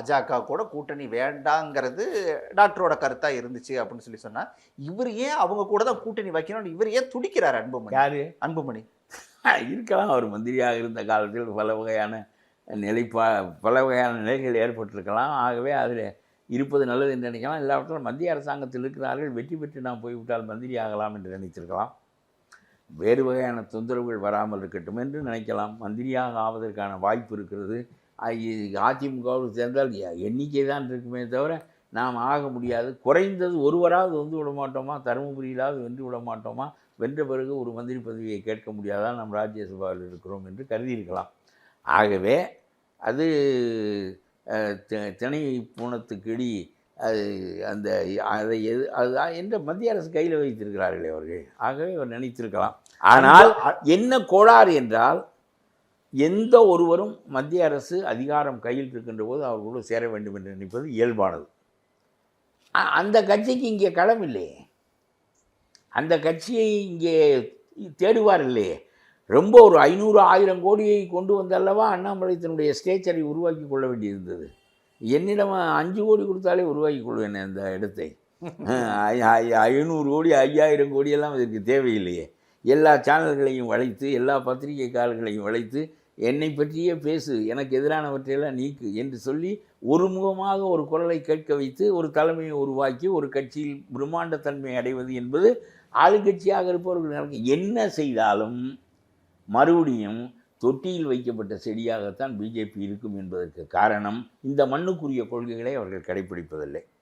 பாஜக கூட கூட்டணி வேண்டாங்கிறது டாக்டரோட கருத்தா இருந்துச்சு அப்படின்னு சொன்னா, இவர் ஏன் அவங்க கூட தான் கூட்டணி வைக்கணும்னு இவர் ஏன் துடிக்கிறார் அன்புமணி? யாரு? அன்புமணி இருக்கலாம். அவர் மந்திரியாக இருந்த காலத்தில் பல வகையான பல வகையான நிலைகள் ஏற்பட்டிருக்கலாம். ஆகவே அதில் இருப்பது நல்லது என்று நினைக்கலாம். இல்லாவிட்டால் மத்திய அரசாங்கத்தில் இருக்கிறார்கள், வெற்றி பெற்று நாம் போய்விட்டால் மந்திரி ஆகலாம் என்று நினைத்திருக்கலாம். வேறு வகையான தொந்தரவுகள் வராமல் இருக்கட்டும் என்று நினைக்கலாம். மந்திரியாக ஆவதற்கான வாய்ப்பு இருக்கிறது. அதிமுகவோடு சேர்ந்தால் எண்ணிக்கை தான் இருக்குமே தவிர நாம் ஆக முடியாது. குறைந்தது ஒருவராவது வந்து விட மாட்டோமா? தருமபுரியிலாவது வென்று விட மாட்டோமா? வென்ற பிறகு ஒரு மந்திரி பதவியை கேட்க முடியாதா? நாம் ராஜ்யசபாவில் இருக்கிறோம் என்று கருதியிருக்கலாம். ஆகவே அது திணை பூனத்துக்கிடி அது அந்த அதை அது என்ற மத்திய அரசு கையில் வைத்திருக்கிறார்களே அவர்கள். ஆகவே அவர் நினைத்திருக்கலாம். ஆனால் என்ன கோளாறு என்றால், எந்த ஒருவரும் மத்திய அரசு அதிகாரம் கையில் இருக்கின்ற போது அவர்களோடு சேர வேண்டும் என்று நினைப்பது இயல்பானது. அந்த கட்சிக்கு இங்கே களம் இல்லையே, அந்த கட்சியை இங்கே தேடுவார் இல்லையே. ரொம்ப ஒரு 500-1000 கோடியை கொண்டு வந்தல்லவா அண்ணாமலை தன்னுடைய ஸ்டேச்சரை உருவாக்கி கொள்ள வேண்டியிருந்தது. என்னிடம் 5 கோடி கொடுத்தாலே உருவாக்கி கொள்வேன் அந்த இடத்தை. 500 கோடி 5000 கோடியெல்லாம் இதற்கு தேவையில்லையே. எல்லா சேனல்களையும் வளைத்து, எல்லா பத்திரிகைக்காரர்களையும் வளைத்து, என்னை பற்றியே பேசு, எனக்கு எதிரானவற்றையெல்லாம் நீக்கு என்று சொல்லி ஒருமுகமாக ஒரு குரலை கேட்க வைத்து ஒரு தலைமையை உருவாக்கி ஒரு கட்சியில் பிரம்மாண்டத்தன்மை அடைவது என்பது ஆளுங்கட்சியாக இருப்பவர்கள் என்ன செய்தாலும் மறுபடியும் தொட்டியில் வைக்கப்பட்ட செடியாகத்தான் பிஜேபி இருக்கும் என்பதற்கு காரணம் இந்த மண்ணுக்குரிய கொள்கைகளை அவர்கள் கடைப்பிடிப்பதில்லை.